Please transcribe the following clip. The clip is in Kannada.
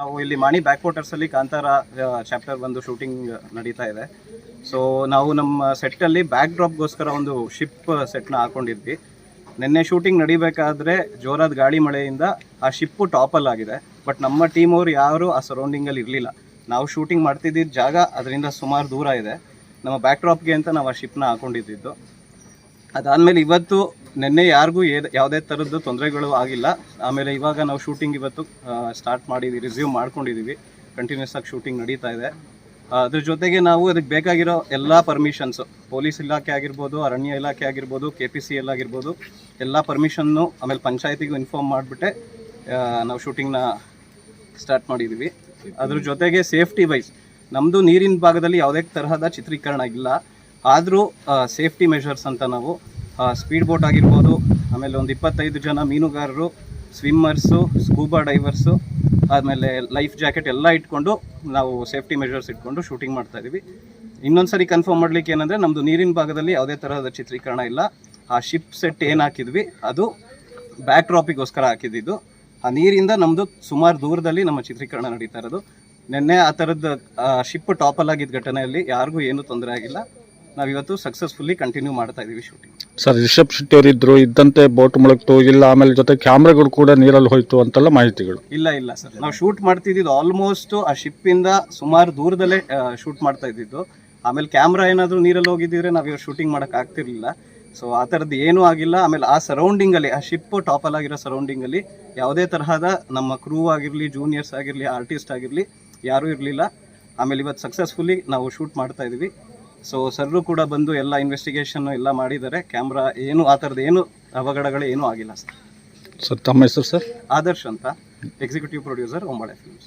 ನಾವು ಇಲ್ಲಿ ಮಾಣಿ ಬ್ಯಾಕ್ ವಾಟರ್ಸಲ್ಲಿ ಕಾಂತಾರ ಚಾಪ್ಟರ್ ಒಂದು ಶೂಟಿಂಗ್ ನಡೀತಾ ಇದೆ. ಸೊ ನಾವು ನಮ್ಮ ಸೆಟ್ಟಲ್ಲಿ ಬ್ಯಾಕ್ ಡ್ರಾಪ್ಗೋಸ್ಕರ ಒಂದು ಶಿಪ್ ಸೆಟ್ನ ಹಾಕೊಂಡಿದ್ವಿ. ನಿನ್ನೆ ಶೂಟಿಂಗ್ ನಡಿಬೇಕಾದ್ರೆ ಜೋರಾದ ಗಾಳಿ ಮಳೆಯಿಂದ ಆ ಶಿಪ್ಪು ಟಾಪಲ್ ಆಗಿದೆ. ಬಟ್ ನಮ್ಮ ಟೀಮ್ ಅವರು ಯಾರು ಆ ಸರೌಂಡಿಂಗಲ್ಲಿ ಇರಲಿಲ್ಲ. ನಾವು ಶೂಟಿಂಗ್ ಮಾಡ್ತಿದ್ದಿದ್ದ ಜಾಗ ಅದರಿಂದ ಸುಮಾರು ದೂರ ಇದೆ. ನಮ್ಮ ಬ್ಯಾಕ್ ಡ್ರಾಪ್ಗೆ ಅಂತ ನಾವು ಆ ಶಿಪ್ನ ಹಾಕೊಂಡಿದ್ದು. ಅದಾದಮೇಲೆ ಇವತ್ತು ನಿನ್ನೆ ಯಾರಿಗೂ ಯಾವುದೇ ಥರದ್ದು ತೊಂದರೆಗಳು ಆಗಿಲ್ಲ. ಆಮೇಲೆ ಇವಾಗ ನಾವು ಶೂಟಿಂಗ್ ಇವತ್ತು ಸ್ಟಾರ್ಟ್ ಮಾಡಿದ್ದೀವಿ, ರಿಸ್ಯೂಮ್ ಮಾಡ್ಕೊಂಡಿದ್ದೀವಿ. ಕಂಟಿನ್ಯೂಸ್ ಆಗಿ ಶೂಟಿಂಗ್ ನಡೀತಾ ಇದೆ. ಅದ್ರ ಜೊತೆಗೆ ನಾವು ಅದಕ್ಕೆ ಬೇಕಾಗಿರೋ ಎಲ್ಲ ಪರ್ಮಿಷನ್ಸು, ಪೊಲೀಸ್ ಇಲಾಖೆ ಆಗಿರ್ಬೋದು, ಅರಣ್ಯ ಇಲಾಖೆ ಆಗಿರ್ಬೋದು, KPCL ಆಗಿರ್ಬೋದು, ಎಲ್ಲ ಪರ್ಮಿಷನ್ನು ಆಮೇಲೆ ಪಂಚಾಯತಿಗೂ ಇನ್ಫಾರ್ಮ್ ಮಾಡಿಬಿಟ್ಟೆ ನಾವು ಶೂಟಿಂಗ್ನ ಸ್ಟಾರ್ಟ್ ಮಾಡಿದ್ದೀವಿ. ಅದ್ರ ಜೊತೆಗೆ ಸೇಫ್ಟಿ ವೈಸ್ ನಮ್ಮದು ನೀರಿನ ಭಾಗದಲ್ಲಿ ಯಾವುದೇ ತರಹದ ಚಿತ್ರೀಕರಣ ಇಲ್ಲ. ಆದರೂ ಸೇಫ್ಟಿ ಮೆಷರ್ಸ್ ಅಂತ ನಾವು ಸ್ಪೀಡ್ ಬೋಟ್ ಆಗಿರ್ಬೋದು, ಆಮೇಲೆ ಒಂದು 25 ಜನ ಮೀನುಗಾರರು, ಸ್ವಿಮ್ಮರ್ಸು, ಸ್ಕೂಬಾ ಡೈವರ್ಸು, ಆದಮೇಲೆ ಲೈಫ್ ಜಾಕೆಟ್ ಎಲ್ಲ ಇಟ್ಕೊಂಡು ನಾವು ಸೇಫ್ಟಿ ಮೆಷರ್ಸ್ ಇಟ್ಕೊಂಡು ಶೂಟಿಂಗ್ ಮಾಡ್ತಾಯಿದ್ದೀವಿ. ಇನ್ನೊಂದು ಸರಿ ಕನ್ಫರ್ಮ್ ಮಾಡಲಿಕ್ಕೆ ಏನಂದರೆ ನಮ್ಮದು ನೀರಿನ ಭಾಗದಲ್ಲಿ ಯಾವುದೇ ತರಹದ ಚಿತ್ರೀಕರಣ ಇಲ್ಲ. ಆ ಶಿಪ್ ಸೆಟ್ ಏನು ಹಾಕಿದ್ವಿ ಅದು ಬ್ಯಾಕ್ ಡ್ರಾಪಿಗೋಸ್ಕರ ಹಾಕಿದ್ದು. ಆ ನೀರಿಂದ ನಮ್ಮದು ಸುಮಾರು ದೂರದಲ್ಲಿ ನಮ್ಮ ಚಿತ್ರೀಕರಣ ನಡೀತಾ ಇರೋದು. ನಿನ್ನೆ ಆ ಥರದ್ದು ಶಿಪ್ ಟಾಪಲ್ ಆಗಿದ್ದ ಘಟನೆಯಲ್ಲಿ ಯಾರಿಗೂ ಏನೂ ತೊಂದರೆ ಆಗಿಲ್ಲ. ನಾವಿವತ್ತು ಸಕ್ಸಸ್ಫುಲ್ಲಿ ಕಂಟಿನ್ಯೂ ಮಾಡ್ತಾ ಇದ್ದೀವಿ ಶೂಟಿಂಗ್. ಸರ್, ರಿಷಬ್ ಶೆಟ್ಟಿ ಅವರಿದ್ದರು, ಇದ್ದಂತೆ ಬೋಟ್ ಮುಳುಗ್ತು ಇಲ್ಲ, ಆಮೇಲೆ ಜೊತೆ ಕ್ಯಾಮ್ರಾಗಳು ಕೂಡ ನೀರಲ್ಲಿ ಹೋಯ್ತು ಅಂತೆಲ್ಲ ಮಾಹಿತಿಗಳು. ಇಲ್ಲ ಸರ್, ನಾವು ಶೂಟ್ ಮಾಡ್ತಿದ್ದು ಆಲ್ಮೋಸ್ಟ್ ಆ ಶಿಪ್ಪಿಂದ ಸುಮಾರು ದೂರದಲ್ಲೇ ಶೂಟ್ ಮಾಡ್ತಾ ಇದ್ದಿದ್ದು. ಆಮೇಲೆ ಕ್ಯಾಮ್ರಾ ಏನಾದರೂ ನೀರಲ್ಲಿ ಹೋಗಿದ್ದಿದ್ರೆ ನಾವು ಇವಾಗ ಶೂಟಿಂಗ್ ಮಾಡೋಕ್ಕೆ ಆಗ್ತಿರ್ಲಿಲ್ಲ. ಸೊ ಆ ಥರದ್ದು ಏನೂ ಆಗಿಲ್ಲ. ಆಮೇಲೆ ಆ ಸರೌಂಡಿಂಗಲ್ಲಿ, ಆ ಶಿಪ್ ಟಾಪಲ್ ಆಗಿರೋ ಸರೌಂಡಿಂಗಲ್ಲಿ ಯಾವುದೇ ತರಹದ ನಮ್ಮ ಕ್ರೂ ಆಗಿರಲಿ, ಜೂನಿಯರ್ಸ್ ಆಗಿರಲಿ, ಆರ್ಟಿಸ್ಟ್ ಆಗಿರಲಿ ಯಾರೂ ಇರಲಿಲ್ಲ. ಆಮೇಲೆ ಇವತ್ತು ಸಕ್ಸಸ್ಫುಲ್ಲಿ ನಾವು ಶೂಟ್ ಮಾಡ್ತಾ ಇದ್ದೀವಿ. ಸೊ ಸರ್ರು ಕೂಡ ಬಂದು ಎಲ್ಲ ಇನ್ವೆಸ್ಟಿಗೇಷನ್ನು ಎಲ್ಲ ಮಾಡಿದ್ದಾರೆ. ಕ್ಯಾಮ್ರಾ ಏನು ಆ ಥರದ್ದು ಏನು ಅವಘಡಗಳು ಏನೂ ಆಗಿಲ್ಲ ಸರ್. ತಮ್ಮ ಹೆಸರು ಸರ್? ಆದರ್ಶ್ ಅಂತ, ಎಕ್ಸಿಕ್ಯೂಟಿವ್ ಪ್ರೊಡ್ಯೂಸರ್, ಒಂಬಳೆ ಫಿಲ್ಮ್ಸ್.